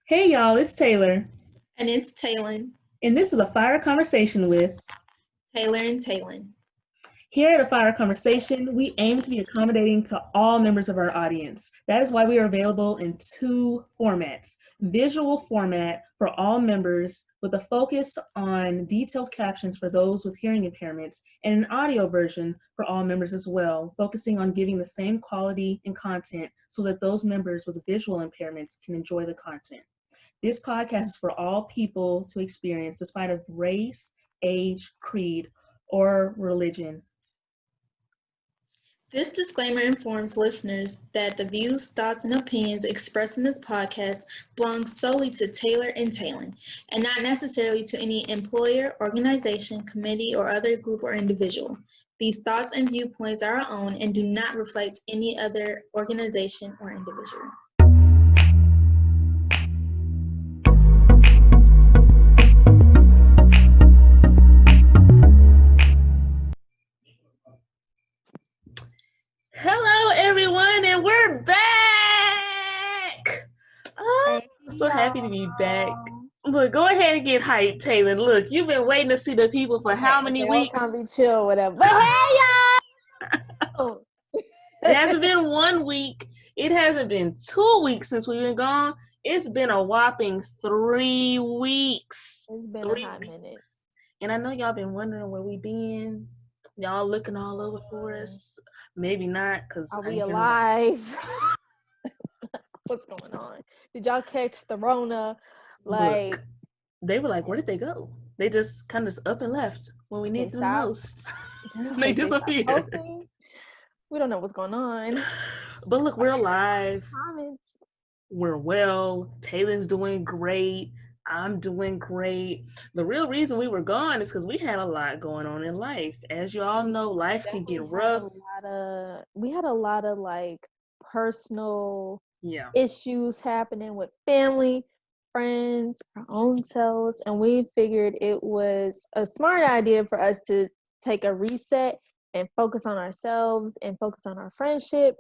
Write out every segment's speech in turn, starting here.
Hey y'all, it's Taylor, And it's Talon, and this is a Fire Conversation with. Taylor and Talon. Here at a Fire Conversation, we aim to be accommodating to all members of our audience. That is why we are available in two formats: visual format for all members with a focus on detailed captions for those with hearing impairments, and an audio version for all members as well, focusing on giving the same quality and content so that those members with visual impairments can enjoy the content. This podcast is for all people to experience, despite of race, age, creed, or religion. This disclaimer informs listeners that the views, thoughts, and opinions expressed in this podcast belong solely to Taylor and Talon, and not necessarily to any employer, organization, committee, or other group or individual. These thoughts and viewpoints are our own and do not reflect any other organization or individual. Hello, everyone, and we're back. Oh, I'm so happy to be back. Look, go ahead and get hyped, Taylor. Look, you've been waiting to see the people for how many weeks? I was trying to be chill or whatever. But hey, y'all! It hasn't been 1 week. It hasn't been 2 weeks since we've been gone. It's been a whopping 3 weeks. It's been a hot minute. And I know y'all been wondering where we been. Y'all looking all over for us. Maybe not, because are we alive? What's going on? Did y'all catch the Rona? Like, look, they were like, where did they go? They just kind of up and left when we need them most. They disappeared. We don't know what's going on. But look, we're alive. Comments. We're well. Taylor's doing great. I'm doing great. The real reason we were gone is because we had a lot going on in life. As you all know, life can get rough. We had a lot of like personal issues happening with family, friends, our own selves, and we figured it was a smart idea for us to take a reset and focus on ourselves and focus on our friendship,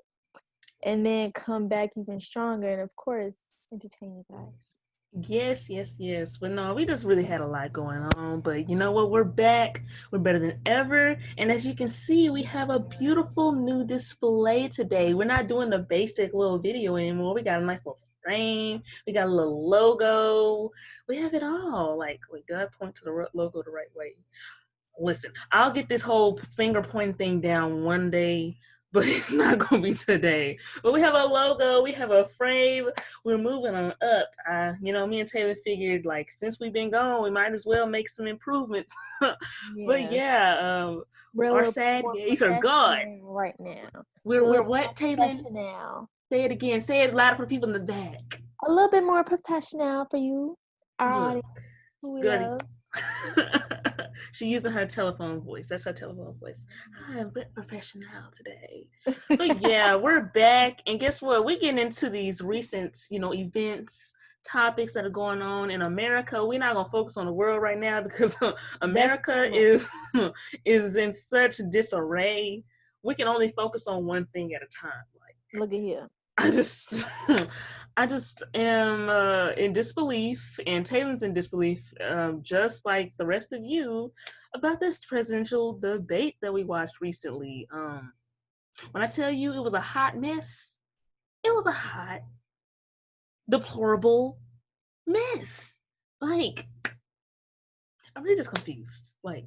and then come back even stronger and of course entertain you guys. Yes. But no, we just really had a lot going on. But you know what? We're back. We're better than ever. And as you can see, we have a beautiful new display today. We're not doing the basic little video anymore. We got a nice little frame. We got a little logo. We have it all. Like, wait, did I point to the logo the right way? Listen, I'll get this whole finger pointing thing down one day, but it's not going to be today. But we have a logo, we have a frame, we're moving on up. Me and Taylor figured, like, since we've been gone, we might as well make some improvements. But yeah, our sad days are gone. Right now. We're what, Taylor? Say it again. Say it louder for people in the back. A little bit more professional for you, our audience, who we love. She using her telephone voice. That's her telephone voice. I'm a bit professional today. But yeah, we're back. And guess what? We're getting into these recent, events, topics that are going on in America. We're not going to focus on the world right now because America is in such disarray. We can only focus on one thing at a time. Like, look at here. I just am in disbelief, and Taylor's in disbelief, just like the rest of you, about this presidential debate that we watched recently. When I tell you it was a hot mess, it was a hot, deplorable mess. Like, I'm really just confused. Like,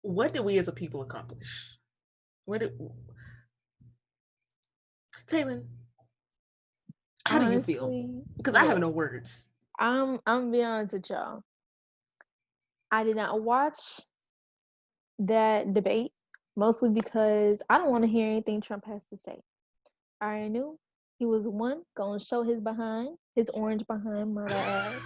what did we as a people accomplish? Taylor, how do you feel? Because I have no words. I'm be honest with y'all. I did not watch that debate, mostly because I don't want to hear anything Trump has to say. I already knew he was going to show his behind, his orange behind, might I add.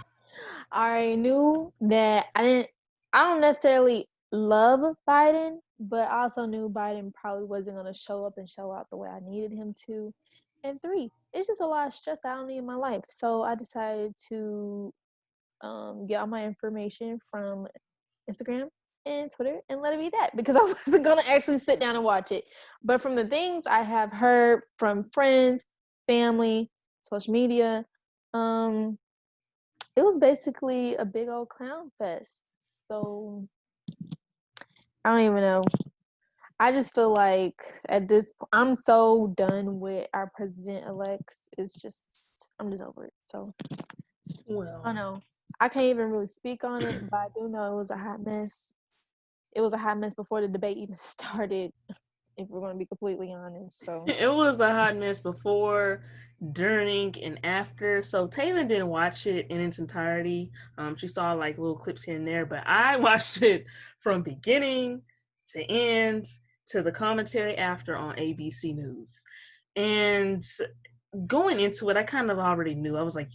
I already knew that I don't necessarily love Biden, but I also knew Biden probably wasn't going to show up and show out the way I needed him to. And 3, it's just a lot of stress that I don't need in my life. So I decided to get all my information from Instagram and Twitter and let it be that, because I wasn't going to actually sit down and watch it. But from the things I have heard from friends, family, social media. It was basically a big old clown fest. So I don't even know. I just feel like at this point, I'm so done with our president-elects. It's just, I'm just over it. So Well, I don't know. I can't even really speak on it, but I do know it was a hot mess. It was a hot mess before the debate even started, if we're going to be completely honest. So it was a hot mess before, during, and after. So Taylor didn't watch it in its entirety. She saw like little clips here and there, but I watched it from beginning to end to the commentary after on ABC News. And going into it, I kind of already knew. I was like,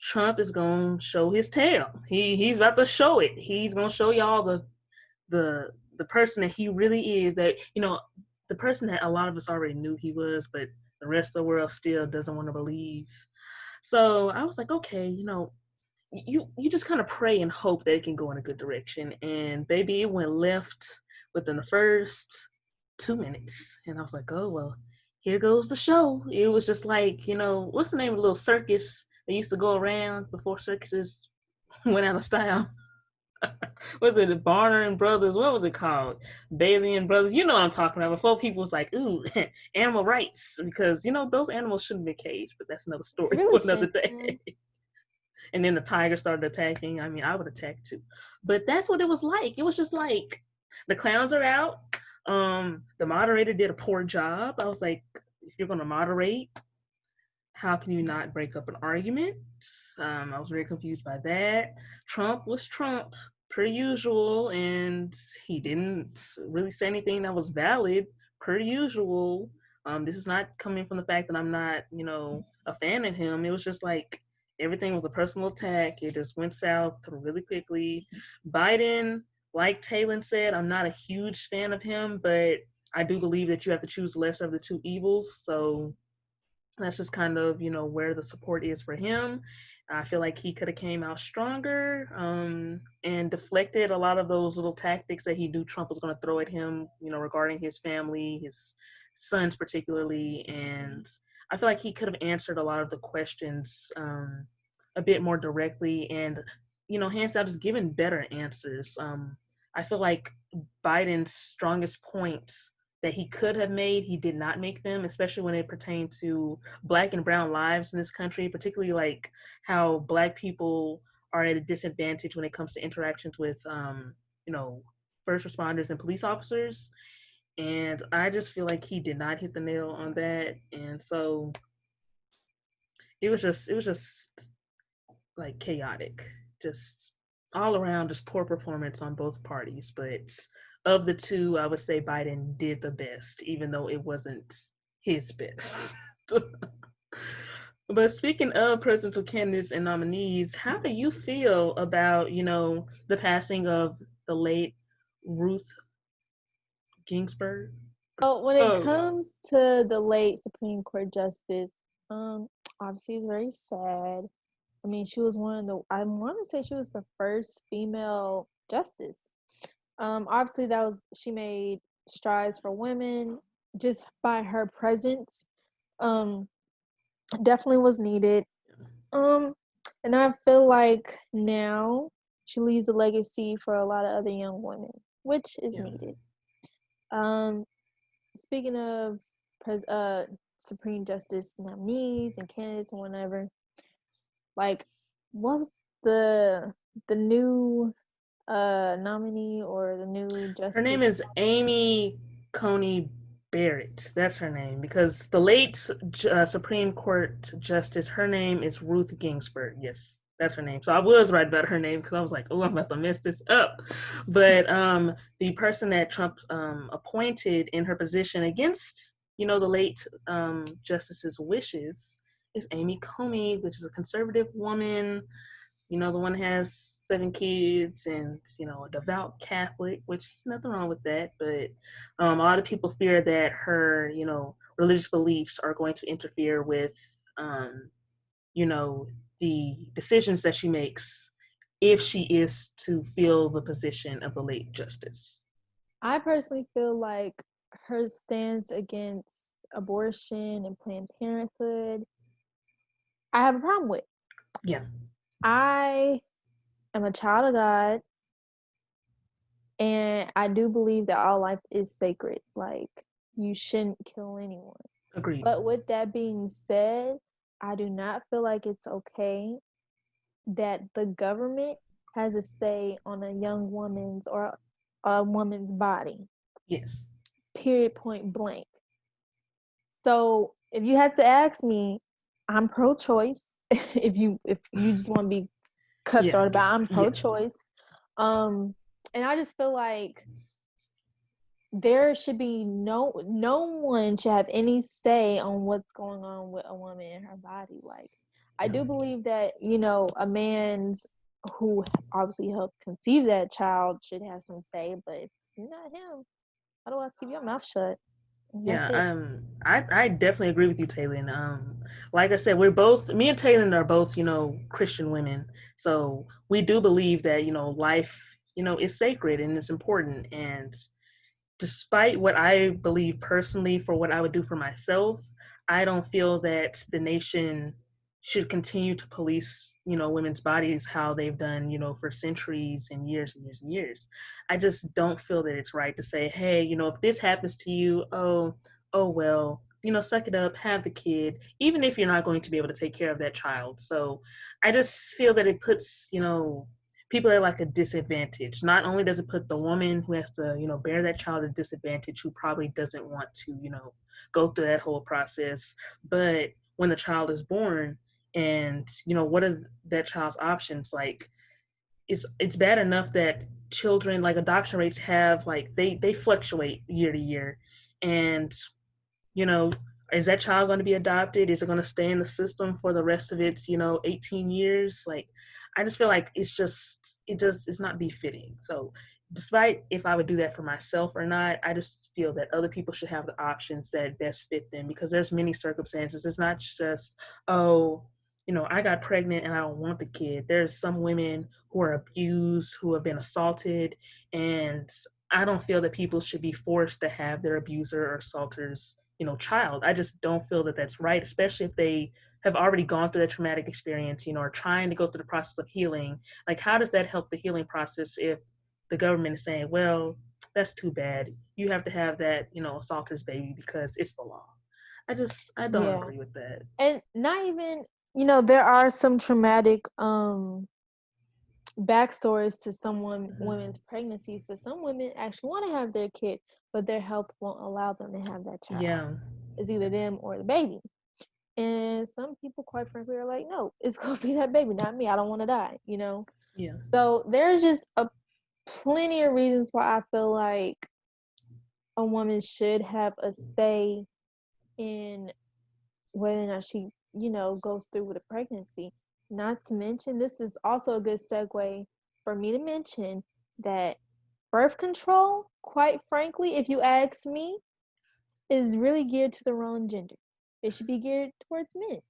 Trump is gonna show his tail. He's about to show it. He's gonna show y'all the person that he really is. That the person that a lot of us already knew he was, but the rest of the world still doesn't want to believe. So I was like, okay, you just kind of pray and hope that it can go in a good direction. And baby, it went left within the first 2 minutes, and I was like, oh well, here goes the show. It was just like, what's the name of the little circus that used to go around before circuses went out of style? Was it the Barner and Brothers? What was it called? Bailey and Brothers. You know what I'm talking about. Before people was like, ooh, animal rights, because those animals shouldn't be caged, but that's another story really for another day. shouldn't. And then the tiger started attacking. I mean, I would attack too. But that's what it was like. It was just like the clowns are out. The moderator did a poor job. I was like, if you're gonna moderate, how can you not break up an argument? I was very confused by that. Trump was Trump, per usual, and he didn't really say anything that was valid, per usual. This is not coming from the fact that I'm not, a fan of him. It was just like everything was a personal attack. It just went south really quickly. Biden, like Taylor said, I'm not a huge fan of him, but I do believe that you have to choose the lesser of the two evils. So that's just kind of where the support is for him. I feel like he could have came out stronger, and deflected a lot of those little tactics that he knew Trump was going to throw at him, regarding his family, his sons particularly. And I feel like he could have answered a lot of the questions a bit more directly, and hands down just given better answers. I feel like Biden's strongest points that he could have made, he did not make them, especially when it pertained to Black and brown lives in this country, particularly like how Black people are at a disadvantage when it comes to interactions with, first responders and police officers. And I just feel like he did not hit the nail on that. And so it was just like chaotic, just all around, just poor performance on both parties. But of the two, I would say Biden did the best, even though it wasn't his best. But speaking of presidential candidates and nominees, how do you feel about, the passing of the late Ruth Ginsburg? Well, when it Oh, comes to the late Supreme Court Justice, obviously it's very sad. I mean, she was I want to say she was the first female justice. Obviously she made strides for women just by her presence. Definitely was needed. And I feel like now she leaves a legacy for a lot of other young women, which is needed. Speaking of Supreme Justice nominees and candidates and whatever, like, what's the new nominee or the new justice? Her name is Amy Coney Barrett. That's her name, because the late Supreme Court Justice, her name is Ruth Ginsburg. Yes, that's her name. So I was right about her name, because I was like, oh, I'm about to mess this up. But the person that Trump appointed in her position against, the late justice's wishes is Amy Coney, which is a conservative woman, the one that has 7 kids and, a devout Catholic, which is nothing wrong with that. But a lot of people fear that her, religious beliefs are going to interfere with, the decisions that she makes if she is to fill the position of the late justice. I personally feel like her stance against abortion and Planned Parenthood I have a problem with. Yeah. I am a child of God, and I do believe that all life is sacred. Like, you shouldn't kill anyone. Agreed. But with that being said, I do not feel like it's okay that the government has a say on a young woman's or a woman's body. Yes. Period, point blank. So if you had to ask me, I'm pro-choice. if you just want to be cutthroat about, I'm pro-choice. And I just feel like there should be no one should have any say on what's going on with a woman in her body. Like, I do believe that, a man's who obviously helped conceive that child should have some say, but if you're not him, otherwise keep your mouth shut. That's it. I definitely agree with you, Taylor. And like I said, me and Taylor are both, Christian women. So we do believe that, life, is sacred and it's important. And despite what I believe personally for what I would do for myself, I don't feel that the nation should continue to police, women's bodies how they've done, for centuries and years and years and years. I just don't feel that it's right to say, hey, if this happens to you, oh well, suck it up, have the kid, even if you're not going to be able to take care of that child. So I just feel that it puts, people are like a disadvantage. Not only does it put the woman who has to, bear that child at a disadvantage, who probably doesn't want to, go through that whole process, but when the child is born and, what are that child's options? Like, it's bad enough that children, like, adoption rates have, like, they fluctuate year to year. And, you know, is that child going to be adopted? Is it going to stay in the system for the rest of its, 18 years? Like, I just feel like it's not befitting. So despite if I would do that for myself or not, I just feel that other people should have the options that best fit them, because there's many circumstances. It's not just, oh, I got pregnant and I don't want the kid. There's some women who are abused, who have been assaulted, and I don't feel that people should be forced to have their abuser or assaulter's, child. I just don't feel that that's right, especially if they have already gone through that traumatic experience, are trying to go through the process of healing. Like, how does that help the healing process if the government is saying, well, that's too bad, you have to have that, assaulter's baby because it's the law? I don't agree with that. And not even, there are some traumatic backstories to some women's pregnancies, but some women actually want to have their kid, but their health won't allow them to have that child. Yeah. It's either them or the baby. And some people, quite frankly, are like, no, it's going to be that baby, not me. I don't want to die, Yeah. So there's just plenty of reasons why I feel like a woman should have a say in whether or not she, goes through with a pregnancy. Not to mention, this is also a good segue for me to mention that birth control, quite frankly, if you ask me, is really geared to the wrong gender. It should be geared towards men.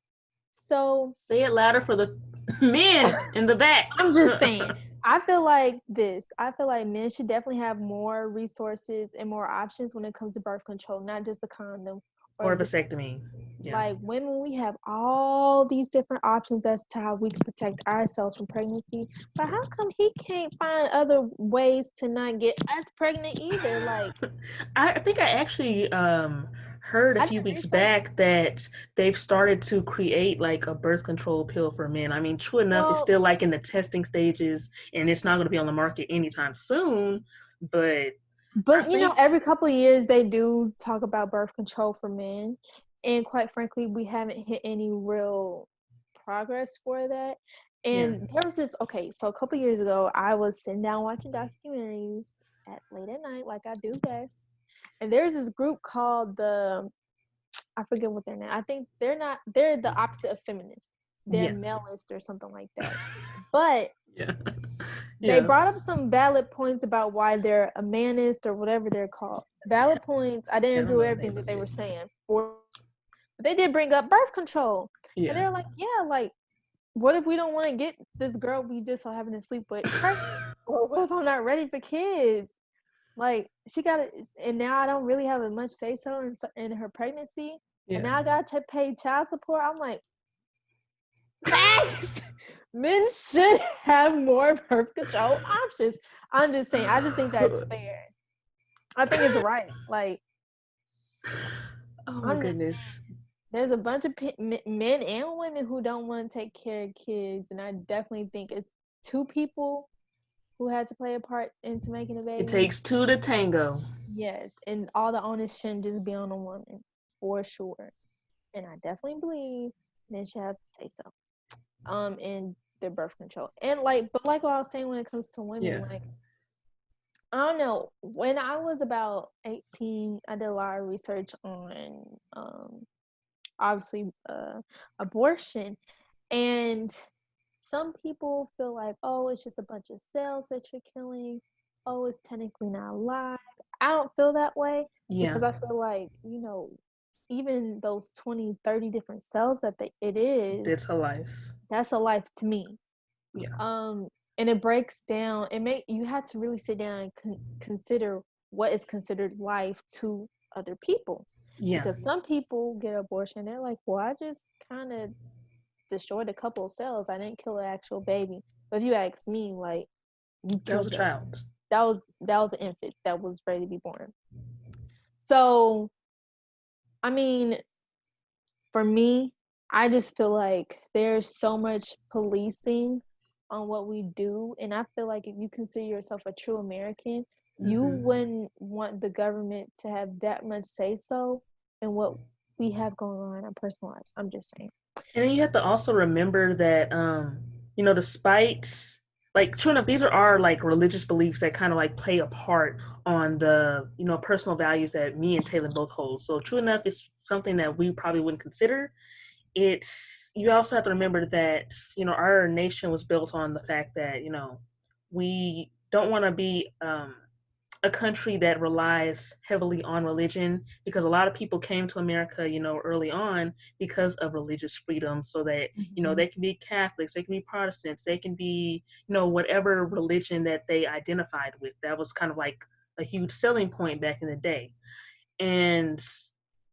So say it louder for the men in the back. I'm just saying, I feel like men should definitely have more resources and more options when it comes to birth control, not just the condom or vasectomy. Yeah. Like, women, we have all these different options as to how we can protect ourselves from pregnancy. But how come he can't find other ways to not get us pregnant either? Like, I think I actually heard a few weeks back that they've started to create like a birth control pill for men. I mean, true enough, it's still like in the testing stages, and it's not going to be on the market anytime soon. But every couple of years they do talk about birth control for men, and quite frankly, we haven't hit any real progress for that. And there was this, so a couple of years ago, I was sitting down watching documentaries late at night, like I do best. And there's this group called I forget what their name. I think they're the opposite of feminists. They're maleist or something like that. But they brought up some valid points about why they're a manist or whatever they're called. Valid points. I didn't agree with everything that they were saying. But they did bring up birth control. And they're like, like, what if we don't want to get this girl we just so happen to sleep with pregnant? Or what if I'm not ready for kids? Like, she got it, and now I don't really have as much say so in her pregnancy. And now I got to pay child support. I'm like, Facts. Men should have more birth control options. I'm just saying. I just think that's fair. I think it's right. Like, Oh my I'm just goodness. saying. There's a bunch of men and women who don't want to take care of kids, and I definitely think it's two people who had to play a part into making a baby. It takes two to tango. Yes, and all the onus shouldn't just be on a woman, for sure. And I definitely believe men should have to say so. In their birth control. And but like what I was saying when it comes to women, like, I don't know. When I was about 18, I did a lot of research on obviously abortion, and some people feel like, oh, it's just a bunch of cells that you're killing. Oh, it's technically not alive. I don't feel that way because I feel like, even those 20, 30 different cells that it is, it's a life. That's a life to me. Yeah. And it breaks down. You have to really sit down and consider what is considered life to other people. Yeah. Because some people get abortion, they're like, well, I just kind of destroyed a couple of cells. I didn't kill an actual baby. But if you ask me, like, you killed that was a child. That was an infant that was ready to be born. So, I mean, for me, I just feel like there's so much policing on what we do, and I feel like if you consider yourself a true American, you wouldn't want the government to have that much say so in what we have going on in our personal lives. I'm just saying. And then you have to also remember that despite, like, true enough, these are our like religious beliefs that kind of like play a part on the personal values that me and Taylor both hold. So true enough, it's something that we probably wouldn't consider. You also have to remember that our nation was built on the fact that we don't want to be a country that relies heavily on religion, because a lot of people came to America, early on because of religious freedom, so that, they can be Catholics, they can be Protestants, they can be, whatever religion that they identified with. That was kind of like a huge selling point back in the day. And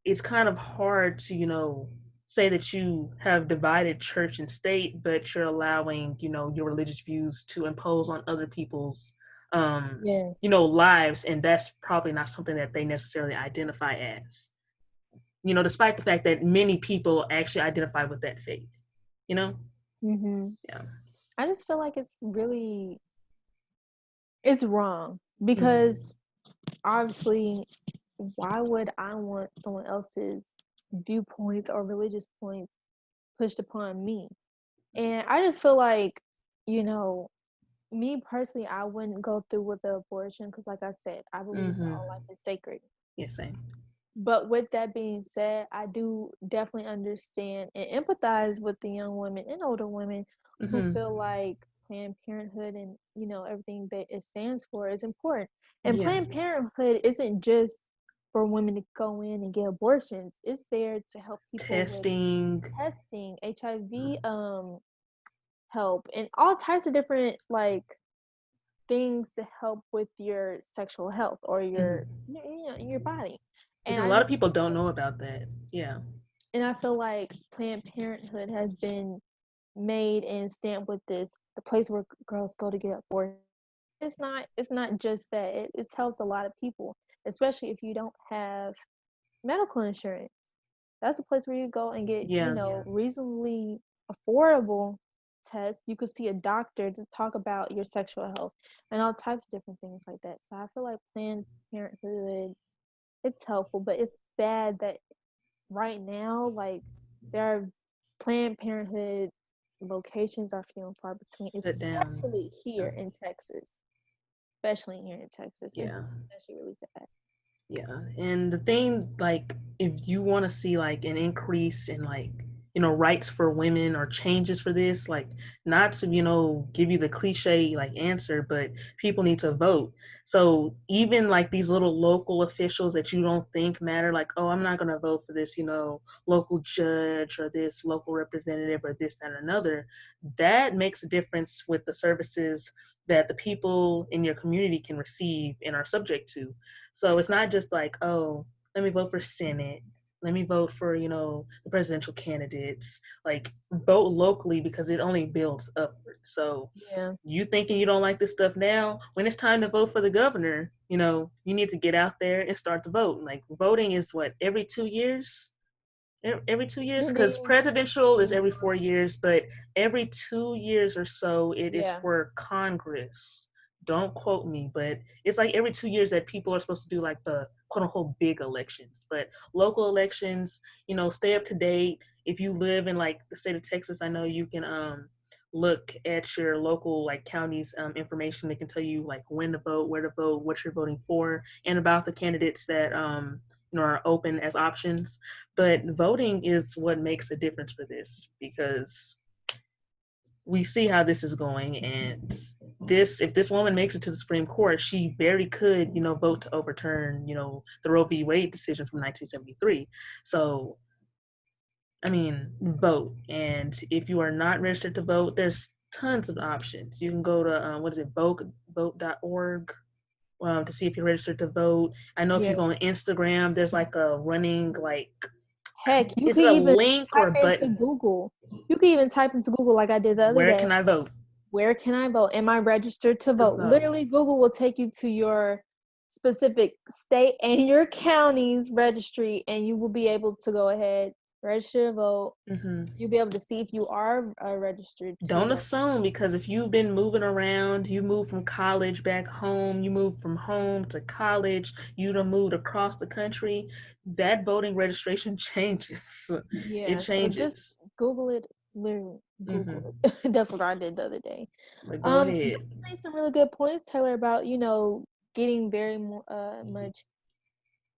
it's kind of hard to, say that you have divided church and state, but you're allowing, your religious views to impose on other people's lives, and that's probably not something that they necessarily identify as, despite the fact that many people actually identify with that faith. Yeah. I just feel like it's wrong, because obviously, why would I want someone else's viewpoints or religious points pushed upon me? And I just feel like, me personally, I wouldn't go through with the abortion because, like I said, I believe that all life is sacred. Yeah, same. But with that being said, I do definitely understand and empathize with the young women and older women who feel like Planned Parenthood and, everything that it stands for is important. And Planned Parenthood isn't just for women to go in and get abortions. It's there to help people testing, HIV, help, and all types of different things to help with your sexual health or your your body. And a lot of people don't know about that. Yeah. And I feel like Planned Parenthood has been made and stamped with the place where girls go to get abortion. It's not just that. It's helped a lot of people, especially if you don't have medical insurance. That's a place where you go and get reasonably affordable tests. You could see a doctor to talk about your sexual health and all types of different things like that. So I feel like Planned Parenthood, it's helpful, but it's sad that right now, there are Planned Parenthood locations are few and far between, especially here in Texas. Especially here in Texas. Yeah. It's actually really sad. Yeah. And the thing, if you want to see an increase in rights for women or changes for this, not to give you the cliche answer, but people need to vote. So even these little local officials that you don't think matter, oh, I'm not going to vote for this local judge or this local representative or this, that, and another, that makes a difference with the services that the people in your community can receive and are subject to. So it's not just oh, let me vote for Senate, let me vote for, the presidential candidates. Like, vote locally because it only builds upward. So Yeah. you thinking you don't like this stuff now, when it's time to vote for the governor, you need to get out there and start to vote. Like, voting is what, every 2 years? Every 2 years, because Depending. presidential is every 4 years, but every 2 years or so it is Yeah. for Congress. Don't quote me, but it's like every 2 years that people are supposed to do like the quote unquote big elections. But local elections, stay up to date. If you live in like the state of Texas, I know you can look at your local like counties information. They can tell you like when to vote, where to vote, what you're voting for, and about the candidates that are open as options. But voting is what makes a difference for this, because we see how this is going, and if this woman makes it to the Supreme Court, she very could, vote to overturn, the Roe v. Wade decision from 1973. So, I mean, vote. And if you are not registered to vote, there's tons of options. You can go to vote.org to see if you're registered to vote. I know if Yeah. you go on Instagram, there's like a running like, Heck, you is could it a even link or a type into button? Google. You could even type into Google like I did the other Where day. can I vote? Where can I vote? Am I registered to vote? Literally, Google will take you to your specific state and your county's registry, and you will be able to go ahead, register to vote. Mm-hmm. You'll be able to see if you are registered to Don't vote. assume, because if you've been moving around, you moved from college back home, you moved from home to college, you done moved across the country, that voting registration changes. Yeah, It so just changes. Google it. Literally, Google it. That's what I did the other day. But go ahead. You made some really good points, Taylor, about getting very much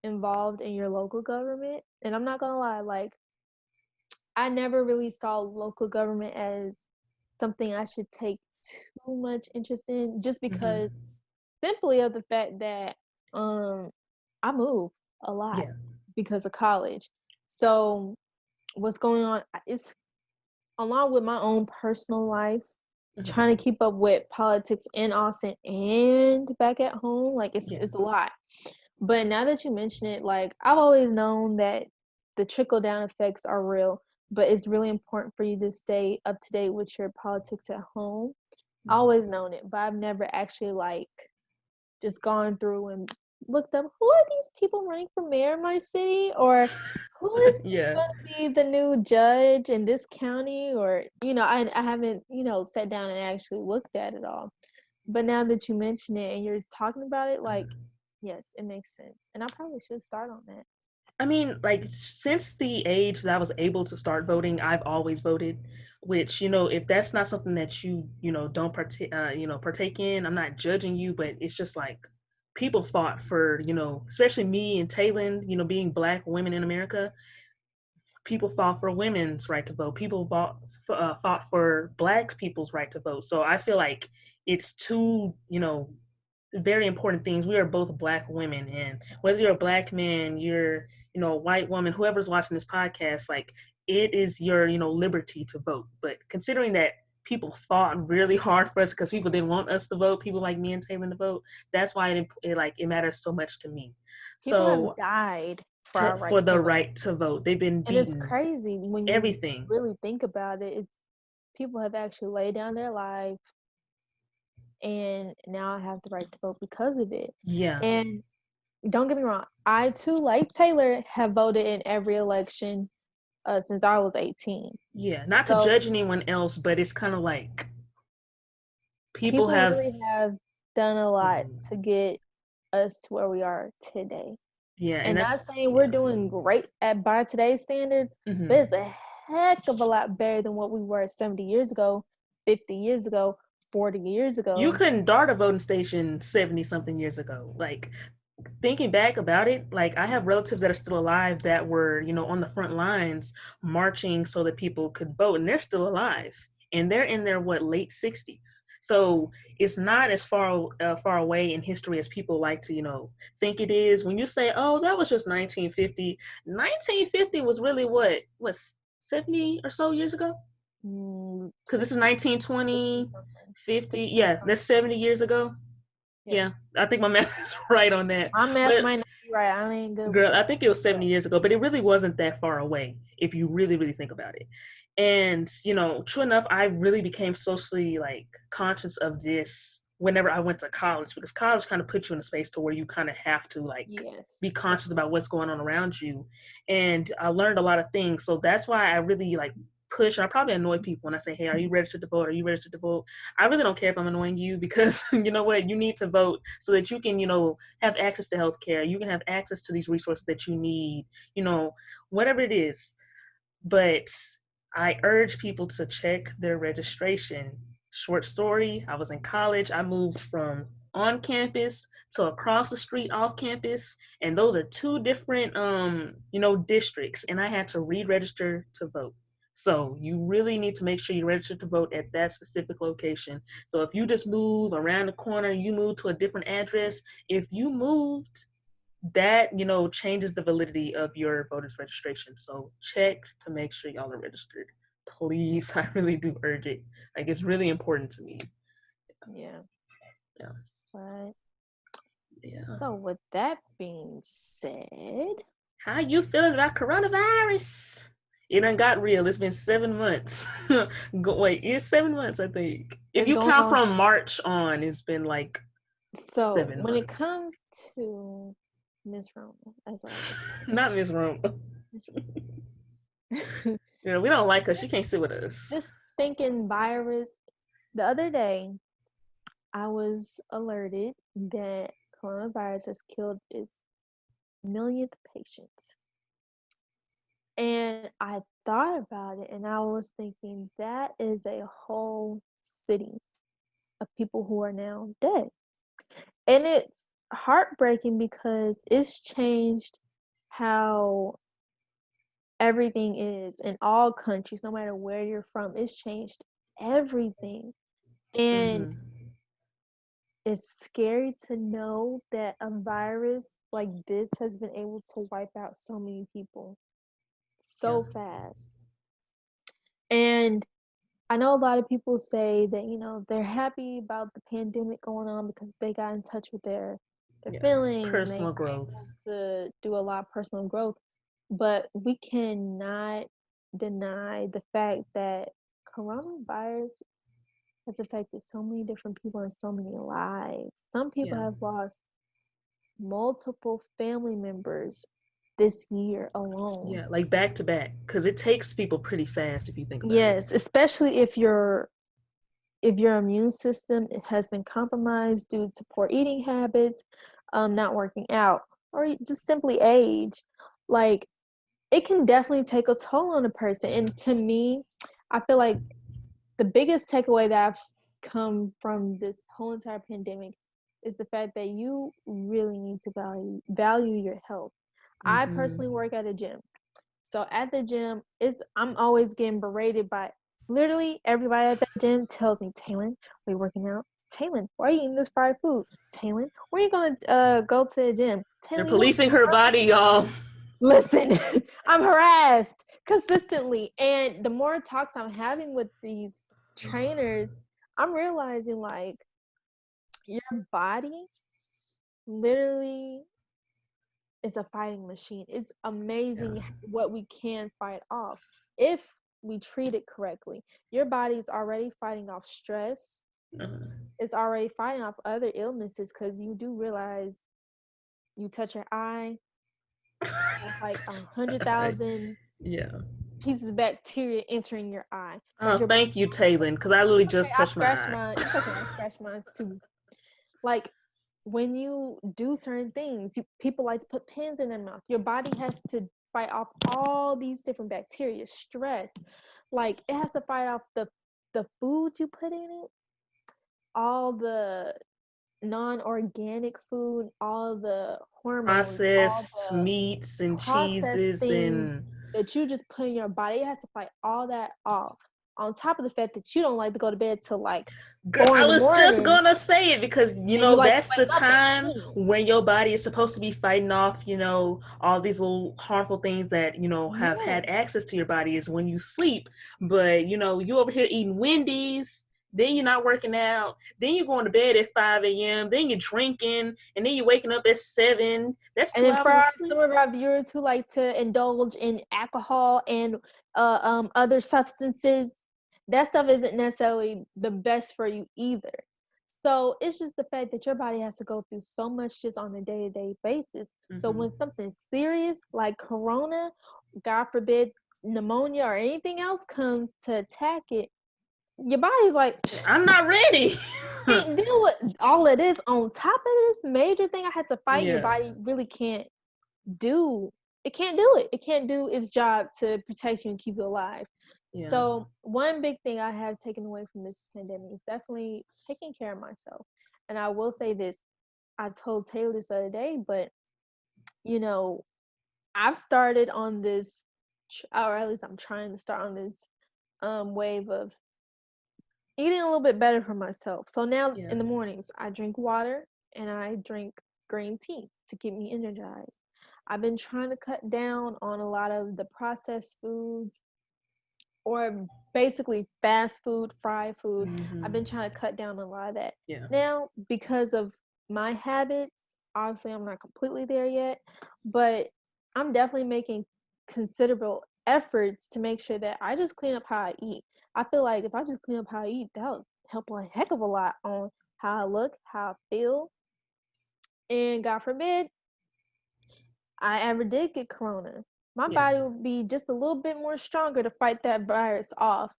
involved in your local government. And I'm not gonna lie, like I never really saw local government as something I should take too much interest in, just because simply of the fact that I move a lot Yeah. because of college. So what's going on is, along with my own personal life, trying to keep up with politics in Austin and back at home, like it's a lot. But now that you mention it, like I've always known that the trickle down effects are real, but it's really important for you to stay up to date with your politics at home. I always known it, but I've never actually like just gone through and looked up who are these people running for mayor in my city, or who is Yeah. going to be the new judge in this county, or I haven't sat down and actually looked at it all. But now that you mention it and you're talking about it, like yes, it makes sense, and I probably should start on that. I mean, like, since the age that I was able to start voting, I've always voted. Which, if that's not something that don't partake in, I'm not judging you, but it's just like people fought for, especially me and Taylor, being Black women in America. People fought for women's right to vote. People fought for Black people's right to vote. So I feel like it's two, very important things. We are both Black women, and whether you're a Black man, you're a white woman, whoever's watching this podcast, like, it is your liberty to vote. But considering that people fought really hard for us because people didn't want us to vote, people like me and Taylor to vote, that's why it matters so much to me. People have So died for our right for the to vote. right to vote, they've been beaten. And it's crazy when you everything. really think about it. It's people have actually laid down their life, and now I have the right to vote because of it. Yeah. And don't get me wrong, I too, like Taylor, have voted in every election since I was 18. Yeah, not to judge anyone else, but it's kind of like people really have done a lot to get us to where we are today. Yeah, and not saying we're doing great by today's standards, but it's a heck of a lot better than what we were 70 years ago, 50 years ago, 40 years ago. You couldn't dart a voting station 70 something years ago. Like, thinking back about it, like, I have relatives that are still alive that were, on the front lines marching so that people could vote, and they're still alive, and they're in their late 60s. So it's not as far away in history as people like to, think it is. When you say, oh, that was just 1950, 1950 was really what 70 or so years ago? Because this is 1920, 50. Yeah, that's 70 years ago. Yeah, I think my math is right on that. My math might not be Right, I ain't good Girl, with I think it was 70 that. years ago, but it really wasn't that far away if you really, really think about it. And, true enough, I really became socially like conscious of this whenever I went to college, because college kind of puts you in a space to where you kind of have to like Yes. be conscious about what's going on around you. And I learned a lot of things. So that's why I really like push, and I probably annoy people when I say, hey, are you registered to vote? Are you registered to vote? I really don't care if I'm annoying you, because you know what? You need to vote so that you can, have access to healthcare. You can have access to these resources that you need, whatever it is. But I urge people to check their registration. Short story, I was in college. I moved from on campus to across the street off campus, and those are two different districts, and I had to re-register to vote. So you really need to make sure you register to vote at that specific location. So if you just move around the corner, you move to a different address, if you moved, that changes the validity of your voter's registration. So check to make sure y'all are registered, please. I really do urge it. Like, it's really important to me. Yeah. But yeah. So with that being said, how you feeling about coronavirus? It done got real. It's been 7 months. Wait, it's 7 months, I think. If you count from March on, it's been like so 7 when months. It comes to Miss Roma, as I not Miss Roma. We don't like her. She can't sit with us. This stinking virus. The other day, I was alerted that coronavirus has killed its millionth patient. And I thought about it, and I was thinking that is a whole city of people who are now dead. And it's heartbreaking because it's changed how everything is in all countries, no matter where you're from. It's changed everything. And it's scary to know that a virus like this has been able to wipe out so many people so fast. And I know a lot of people say that, they're happy about the pandemic going on because they got in touch with their feelings, personal and they growth, to do a lot of personal growth. But we cannot deny the fact that coronavirus has affected so many different people and so many lives. Some people have lost multiple family members this year alone. Yeah, like back to back, because it takes people pretty fast if you think about it. Yes, especially if your immune system has been compromised due to poor eating habits, not working out, or just simply age. Like, it can definitely take a toll on a person. And to me, I feel like the biggest takeaway that I've come from this whole entire pandemic is the fact that you really need to value your health. I personally work at a gym. So at the gym, I'm always getting berated by literally everybody at that gym tells me, Taylor, are you working out? Taylor, why are you eating this fried food? Taylor, where are you going to go to the gym? They're policing her body, y'all. Listen, I'm harassed consistently. And the more talks I'm having with these trainers, I'm realizing like your body literally is a fighting machine. It's amazing what we can fight off if we treat it correctly. Your body's already fighting off stress. It's already fighting off other illnesses, because you do realize you touch your eye, like 100,000 pieces of bacteria entering your eye. Oh, thank you, Taylor, because I literally just touched my eye. It's okay, I scratched mine too. Like, when you do certain things, people like to put pins in their mouth. Your body has to fight off all these different bacteria, stress. Like, it has to fight off the food you put in it, all the non-organic food, all the hormones, processed all the meats and cheeses and that you just put in your body. It has to fight all that off. On top of the fact that you don't like to go to bed till like Girl, 4 in the morning. I was just gonna say it, because that's the time when your body is supposed to be fighting off, all these little harmful things that have had access to your body, is when you sleep. But you over here eating Wendy's, then you're not working out, then you're going to bed at 5 a.m., then you're drinking, and then you're waking up at 7. That's And 2 then for hours of sleep. some of our viewers who like to indulge in alcohol and other substances, that stuff isn't necessarily the best for you either. So it's just the fact that your body has to go through so much just on a day-to-day basis. So when something serious like corona, God forbid, pneumonia or anything else comes to attack it, your body's like, I'm not ready. can't deal with all of this on top of this major thing I had to fight. Your Yeah. body really can't do it. Can't do it. It can't do its job to protect you and keep you alive. Yeah. So one big thing I have taken away from this pandemic is definitely taking care of myself. And I will say this, I told Taylor this the other day, but you know, I've started on this, or at least I'm trying to start on this wave of eating a little bit better for myself. So now in the mornings, I drink water and I drink green tea to keep me energized. I've been trying to cut down on a lot of the processed foods, or basically fast food, fried food. I've been trying to cut down on a lot of that. Yeah. Now, because of my habits, obviously I'm not completely there yet, but I'm definitely making considerable efforts to make sure that I just clean up how I eat. I feel like if I just clean up how I eat, that'll help a heck of a lot on how I look, how I feel. And God forbid, I ever did get corona, my body will be just a little bit more stronger to fight that virus off.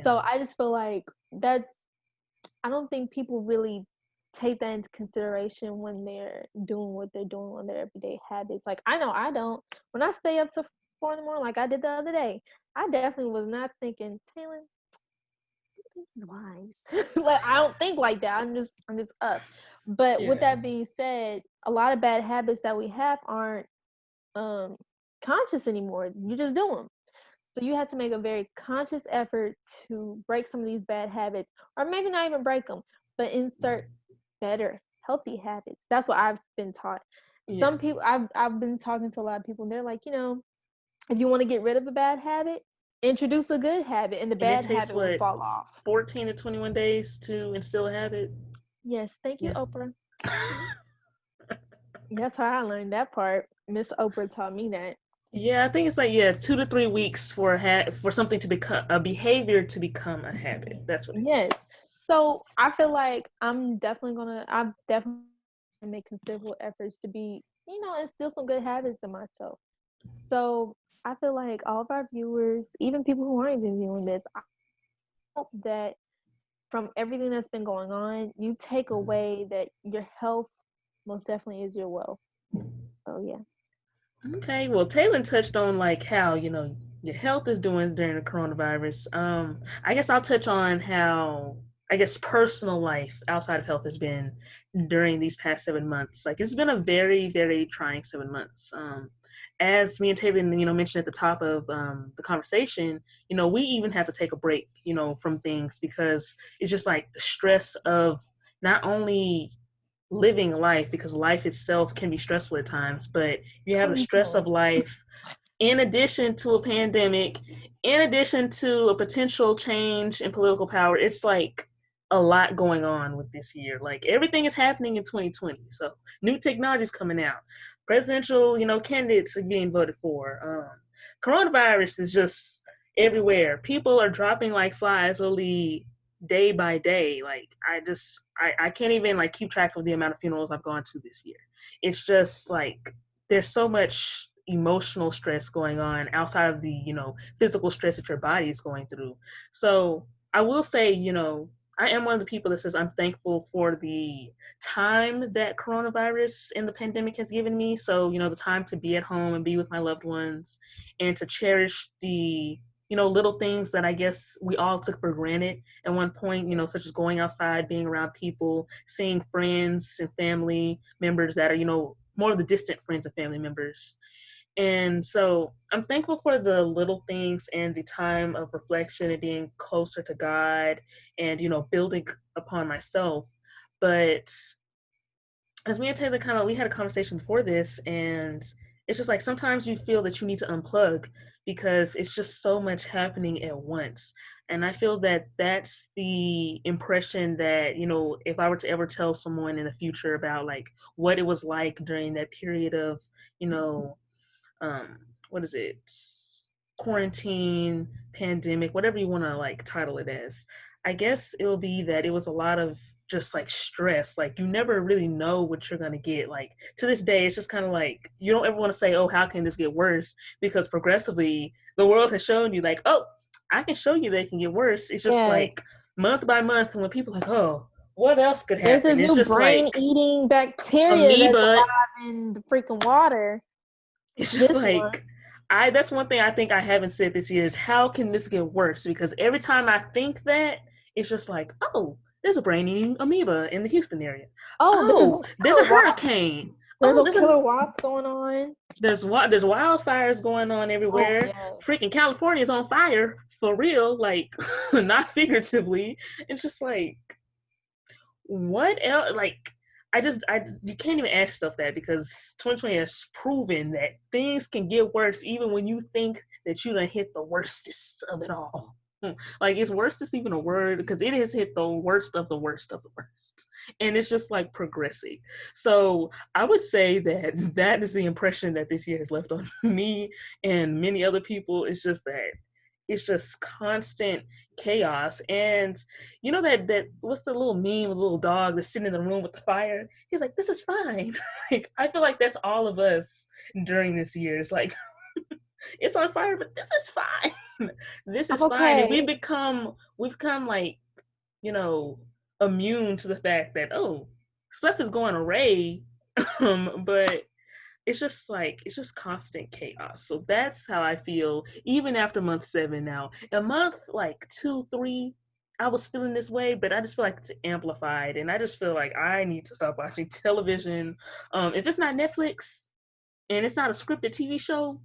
So I just feel like I don't think people really take that into consideration when they're doing what they're doing on their everyday habits. Like, I know I don't. When I stay up to 4 in the morning, like I did the other day, I definitely was not thinking, Taylor, this is wise. Like, I don't think like that. I'm just up. But with that being said, a lot of bad habits that we have aren't conscious anymore. You just do them. So you have to make a very conscious effort to break some of these bad habits, or maybe not even break them, but insert better, healthy habits. That's what I've been taught. Some people, I've been talking to a lot of people, and they're like, if you want to get rid of a bad habit, introduce a good habit, and the bad habit will fall off. 14 to 21 days to instill a habit. Yes, thank you, Oprah. That's how I learned that part. Miss Oprah taught me that. Yeah, I think it's like 2 to 3 weeks for something to become a behavior to become a habit. That's what it is. So I feel like I'm definitely gonna make considerable efforts to be, instill some good habits in myself. So I feel like all of our viewers, even people who aren't even viewing this, I hope that from everything that's been going on, you take away that your health most definitely is your wealth. So yeah. Okay, well, Taylor touched on like how, your health is doing during the coronavirus. I guess I'll touch on how, I guess, personal life outside of health has been during these past 7 months. Like, it's been a very, very trying 7 months. As me and Taylor, mentioned at the top of the conversation, we even have to take a break, from things, because it's just like the stress of not only living life, because life itself can be stressful at times, but you have the stress of life in addition to a pandemic, in addition to a potential change in political power. It's like a lot going on with this year. Like, everything is happening in 2020. So new technologies coming out, presidential, candidates are being voted for. Coronavirus is just everywhere. People are dropping like flies literally day by day. Like, I can't even like keep track of the amount of funerals I've gone to this year. It's just like there's so much emotional stress going on outside of the physical stress that your body is going through. So I will say, I am one of the people that says I'm thankful for the time that coronavirus and the pandemic has given me. So, the time to be at home and be with my loved ones, and to cherish the little things that I guess we all took for granted at one point, such as going outside, being around people, seeing friends and family members that are, more of the distant friends and family members. And so I'm thankful for the little things and the time of reflection and being closer to God and, building upon myself. But as me and Taylor we had a conversation before this, and it's just like sometimes you feel that you need to unplug because it's just so much happening at once. And I feel that that's the impression that, if I were to ever tell someone in the future about like what it was like during that period of, you know, what is it? Quarantine, pandemic, whatever you want to like title it as. I guess it'll be that it was a lot of just like stress. Like you never really know what you're gonna get. Like to this day, it's just kind of like you don't ever want to say, "Oh, how can this get worse?" Because progressively, the world has shown you, like, "Oh, I can show you that it can get worse." It's just Yes. like month by month, when people are like, "Oh, what else could There's happen?" this It's new just like brain-eating bacteria that's amoeba. alive in the freaking water. It's just This one. like that's one thing I think I haven't said this year is how can this get worse? Because every time I think that, it's just like, oh, there's a brain eating amoeba in the Houston area. Oh, Oh, there's a killer wasp. hurricane. There's Oh, a killer wasp going on. there's wildfires going on Oh, everywhere. yes. Freaking California is on fire for real, like not figuratively. It's just like, what else? Like, you can't even ask yourself that, because 2020 has proven that things can get worse even when you think that you done hit the worstest of it all. Like, is worstest even a word? Because it has hit the worst of the worst of the worst. And it's just like progressing. So I would say that that is the impression that this year has left on me and many other people. It's just that it's just constant chaos. And you know that what's the little meme with the little dog that's sitting in the room with the fire? He's like, this is fine. Like, I feel like that's all of us during this year. It's like it's on fire, but this is fine. This is fine. And Okay. we've become like, immune to the fact that, oh, stuff is going array. But it's just constant chaos. So that's how I feel even after month 7 now. In month like 2, 3, I was feeling this way, but I just feel like it's amplified, and I just feel like I need to stop watching television. If it's not Netflix and it's not a scripted TV show,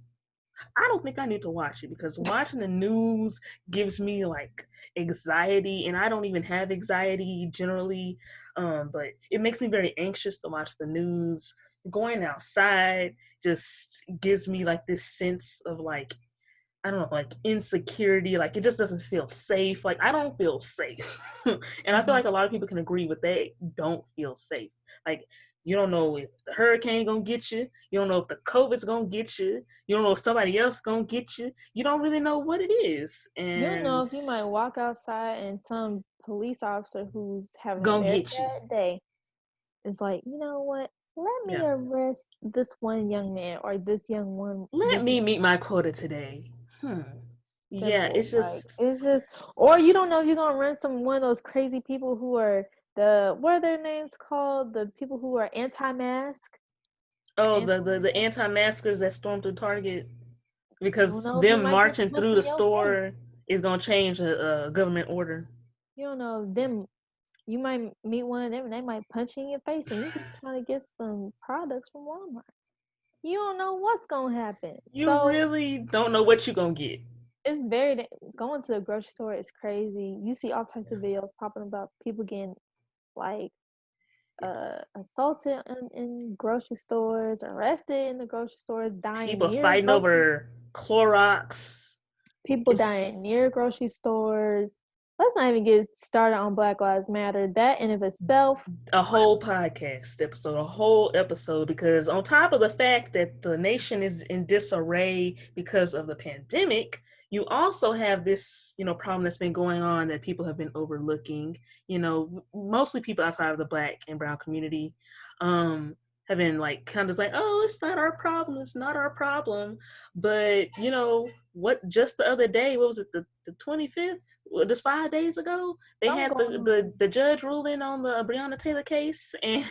I don't think I need to watch it, because watching the news gives me like anxiety, and I don't even have anxiety generally. But it makes me very anxious to watch the news. Going outside just gives me like this sense of like, I don't know, like insecurity. Like it just doesn't feel safe. Like I don't feel safe. And I feel like a lot of people can agree with that. Don't feel safe. Like you don't know if the hurricane gonna get you. You don't know if the COVID's gonna get you. You don't know if somebody else gonna get you. You don't really know what it is. You don't know And if you might walk outside and some police officer who's having a gonna very get you. bad day is like, you know what? Let me Yeah. arrest this one young man or this young one. Let me meet my quota today. Yeah, Simple. it's just It's just, or you don't know if you're gonna run one of those crazy people who are what are their names called? The people who are anti-mask. the anti-maskers that stormed through Target, You don't because know if you them might get marching punched through in the your store face. is gonna change a government order. You don't know them. You might meet one of them and they might punch you in your face, and you just trying to get some products from Walmart. You don't know what's gonna happen. You So really don't know what you're gonna get. it's going to the grocery store is crazy. You see all types of videos popping about people getting like assaulted in grocery stores, arrested in the grocery stores, dying People near fighting over Clorox. people dying near grocery stores. Let's not even get started on Black Lives Matter. That in of itself, A whole podcast episode, a whole episode, because on top of the fact that the nation is in disarray because of the pandemic, you also have this, problem that's been going on that people have been overlooking. Mostly people outside of the Black and Brown community, have been like kind of like, oh, it's not our problem, it's not our problem. But what? Just the other day, what was it? The 25th? Just 5 days ago, they had the judge ruling on the Breonna Taylor case, and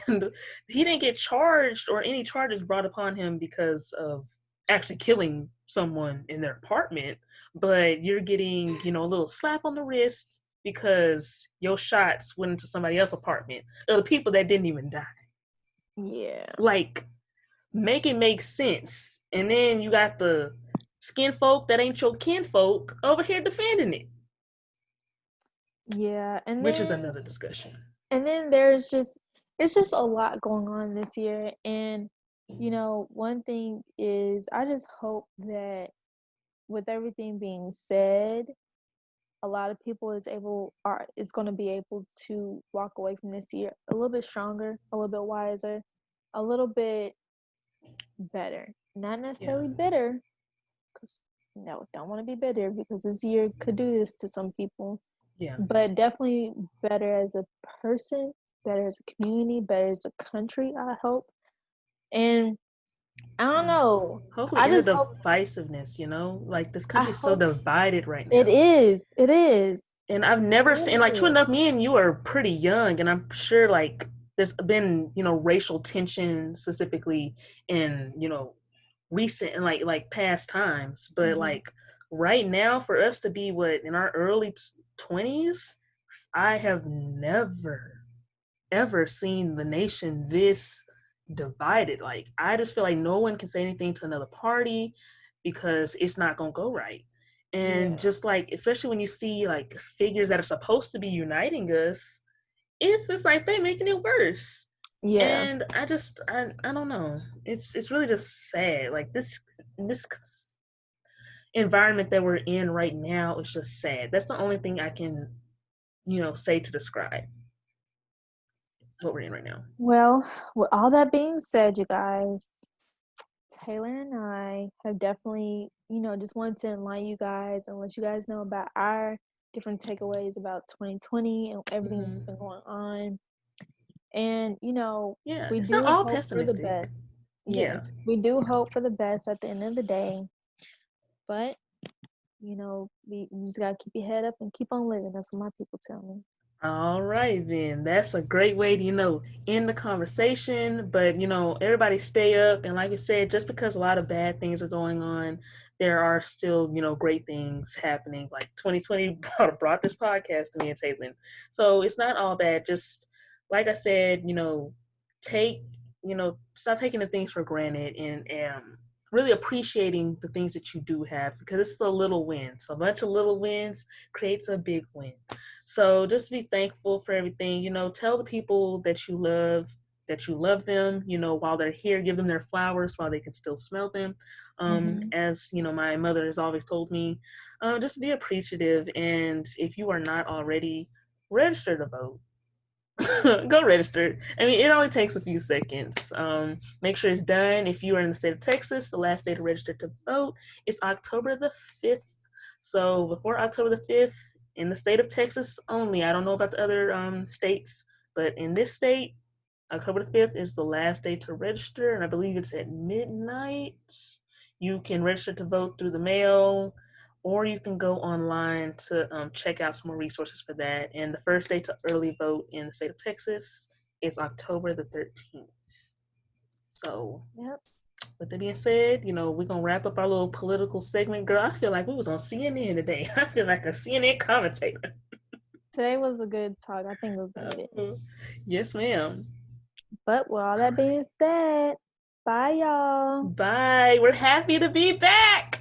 he didn't get charged or any charges brought upon him because of actually killing someone in their apartment. But you're getting, a little slap on the wrist because your shots went into somebody else's apartment, or the people that didn't even die. yeah. Like, make it make sense. And then you got the skin folk that ain't your kinfolk over here defending it. Yeah, and which is another discussion. And then it's just a lot going on this year. And, one thing is I just hope that, with everything being said, a lot of people is going to be able to walk away from this year a little bit stronger, a little bit wiser, a little bit better. Not necessarily bitter, because no, don't want to be bitter because this year could do this to some people. Yeah. But definitely better as a person, better as a community, better as a country, I hope. And I don't know. Hopefully, I end just the hope divisiveness, like this I country's so hope divided right now. it is. It is. And I've never seen, like, true enough, me and you are pretty young, and I'm sure, like, there's been, racial tension specifically in, recent and like past times. But like right now, for us to be in our early 20s, I have never ever seen the nation this divided. Like, I just feel like no one can say anything to another party because it's not gonna go right. And just like, especially when you see like figures that are supposed to be uniting us, it's just like they making it worse. Yeah. And I don't know. It's really just sad. Like this environment that we're in right now is just sad. That's the only thing I can, say to describe what we're in right now. Well, with all that being said, you guys, Taylor and I have definitely, just wanted to enlighten you guys and let you guys know about our different takeaways about 2020 and everything that's been going on. And, we it's do not all hope for the pessimistic. best. Yes, we do hope for the best at the end of the day. But, you just got to keep your head up and keep on living. That's what my people tell me. All right, then. That's a great way to, end the conversation. But, everybody stay up. And like I said, just because a lot of bad things are going on, there are still, great things happening. Like 2020 brought this podcast to me and Taylor. So it's not all bad. Just like I said, take, stop taking the things for granted and really appreciating the things that you do have, because it's the little wins. So a bunch of little wins creates a big win. So just be thankful for everything. Tell the people that you love them, while they're here. Give them their flowers while they can still smell them. As my mother has always told me, just be appreciative. And if you are not already, register to vote. Go register. I mean, it only takes a few seconds. Make sure it's done. If you are in the state of Texas, the last day to register to vote is October the 5th. So before October the 5th, in the state of Texas only, I don't know about the other states, but in this state, October the 5th is the last day to register, and I believe it's at midnight. You can register to vote through the mail, or you can go online to check out some more resources for that. And the first day to early vote in the state of Texas is October the 13th. So, with that being said, we're going to wrap up our little political segment. Girl, I feel like we was on CNN today. I feel like a CNN commentator. Today was a good talk. I think it was needed. Yes, ma'am. But with all that being said, bye, y'all. Bye. We're happy to be back.